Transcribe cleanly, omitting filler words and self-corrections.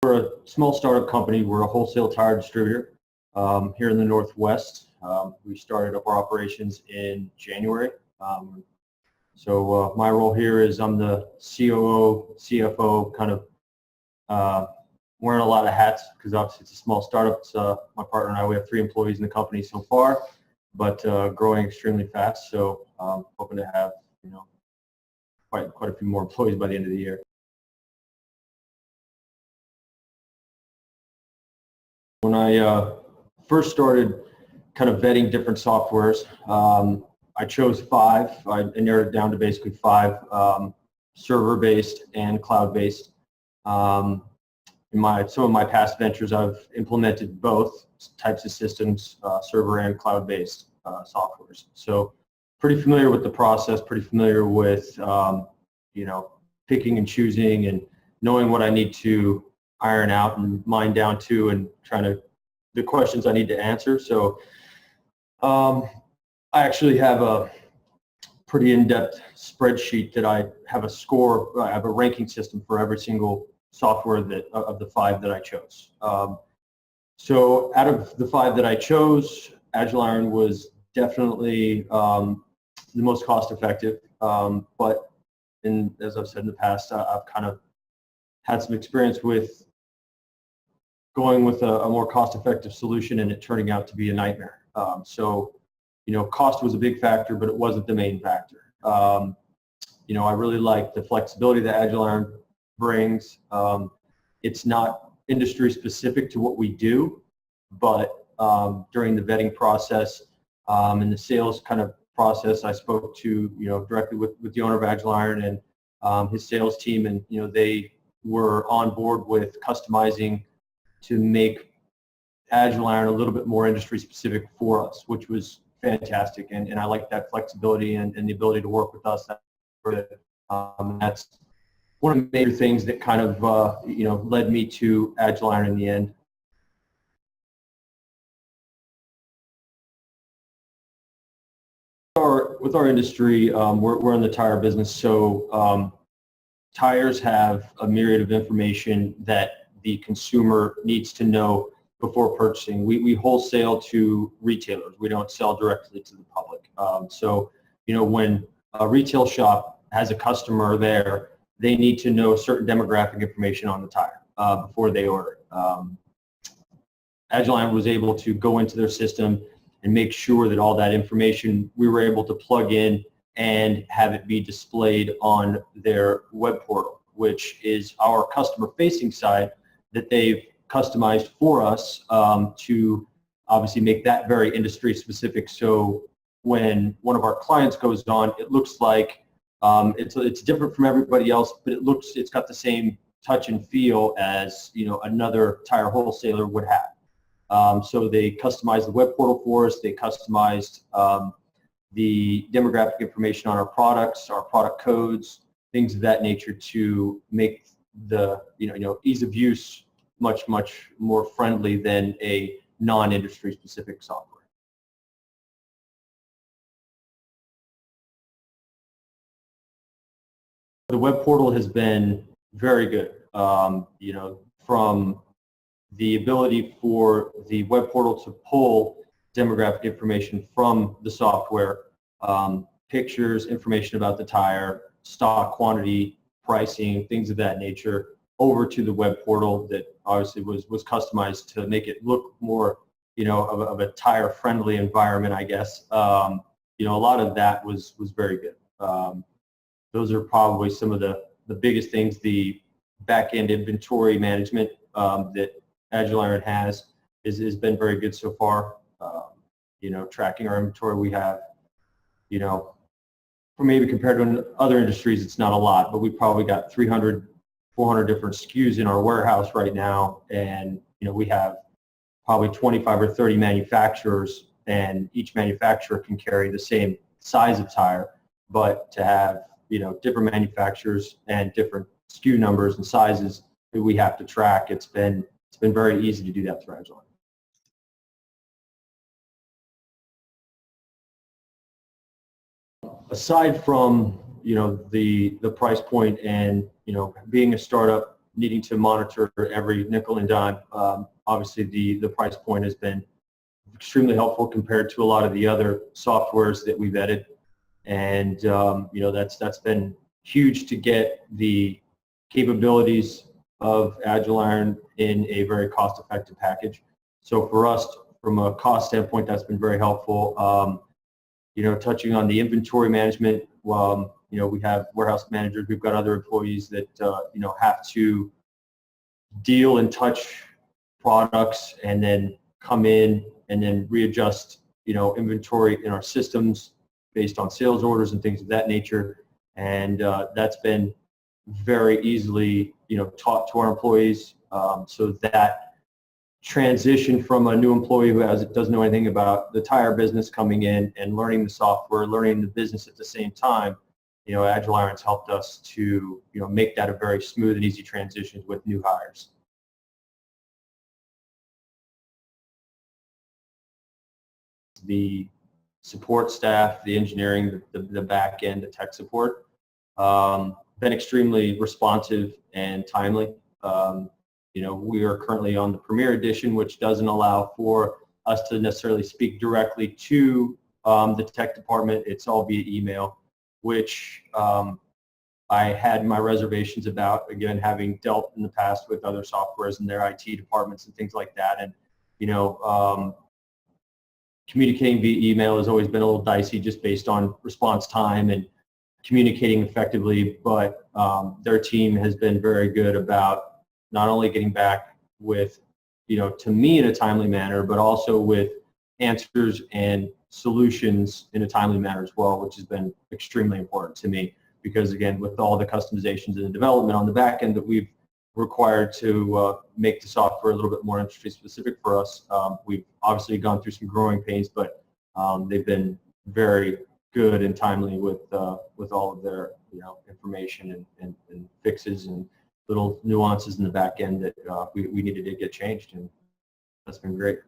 We're a small startup company. We're a wholesale tire distributor here in the Northwest. We started up our operations in January. So my role here is I'm the COO, CFO, kind of wearing a lot of hats because obviously it's a small startup. It's, my partner and I, we have 3 employees in the company so far, but growing extremely fast. So hoping to have quite a few more employees by the end of the year. When I first started kind of vetting different softwares, I chose 5. I narrowed it down to basically 5, server-based and cloud-based. In some of my past ventures, I've implemented both types of systems, server and cloud-based softwares. So pretty familiar with the process, pretty familiar with picking and choosing and knowing what I need to iron out and mine down to, and the questions I need to answer. So I actually have a pretty in-depth spreadsheet that I have I have a ranking system for every single software of the 5 that I chose. So out of the 5 that I chose, Agiliron was definitely the most cost-effective. But as I've said in the past, I've kind of had some experience with going with a more cost-effective solution and it turning out to be a nightmare. So cost was a big factor, but it wasn't the main factor. I really like the flexibility that Agiliron brings. It's not industry specific to what we do, but during the vetting process and the sales kind of process, I spoke to directly with the owner of Agiliron and his sales team, and they were on board with customizing to make Agiliron a little bit more industry specific for us, which was fantastic. And I like that flexibility and the ability to work with us. That's one of the major things that kind of led me to Agiliron in the end. With our industry, we're in the tire business, so tires have a myriad of information that the consumer needs to know before purchasing. We wholesale to retailers. We don't sell directly to the public. So when a retail shop has a customer there, they need to know certain demographic information on the tire before they order. Agiliron was able to go into their system and make sure that all that information we were able to plug in and have it be displayed on their web portal, which is our customer-facing side that they've customized for us to obviously make that very industry specific. So when one of our clients goes on, it looks like it's different from everybody else, but it's got the same touch and feel as another tire wholesaler would have. So they customized the web portal for us. They customized the demographic information on our products, our product codes, things of that nature to make the ease of use much more friendly than a non-industry specific software. The web portal has been very good. From the ability for the web portal to pull demographic information from the software, pictures, information about the tire, stock quantity, pricing, things of that nature, over to the web portal that obviously was customized to make it look more of a tire friendly environment, I guess. A lot of that was very good. Those are probably some of the biggest things. The back-end inventory management that Agiliron has been very good so far. Tracking our inventory, we have, maybe compared to other industries, it's not a lot, but we probably got 300, 400 different SKUs in our warehouse right now, and we have probably 25 or 30 manufacturers, and each manufacturer can carry the same size of tire, but to have different manufacturers and different SKU numbers and sizes that we have to track, it's been very easy to do that through Agiliron. Aside from the price point and being a startup, needing to monitor every nickel and dime. Obviously, the price point has been extremely helpful compared to a lot of the other softwares that we've vetted, and that's been huge to get the capabilities of Agiliron in a very cost-effective package. So for us, from a cost standpoint, that's been very helpful. Touching on the inventory management, we have warehouse managers, we've got other employees that have to deal and touch products and then come in and then readjust inventory in our systems based on sales orders and things of that nature. And that's been very easily taught to our employees, so that transition from a new employee who doesn't know anything about the tire business coming in and learning the software, learning the business at the same time, Agiliron's helped us to make that a very smooth and easy transition with new hires. The support staff, the engineering, the back end, the tech support, been extremely responsive and timely. We are currently on the Premier Edition, which doesn't allow for us to necessarily speak directly to the tech department. It's all via email, which I had my reservations about, again, having dealt in the past with other softwares and their IT departments and things like that. And, communicating via email has always been a little dicey just based on response time and communicating effectively, but their team has been very good about not only getting back with, to me in a timely manner, but also with answers and solutions in a timely manner as well, which has been extremely important to me because, again, with all the customizations and the development on the back end that we've required to make the software a little bit more industry specific for us, we've obviously gone through some growing pains, but they've been very good and timely with all of their information and fixes and little nuances in the back end that we needed to get changed, and that's been great.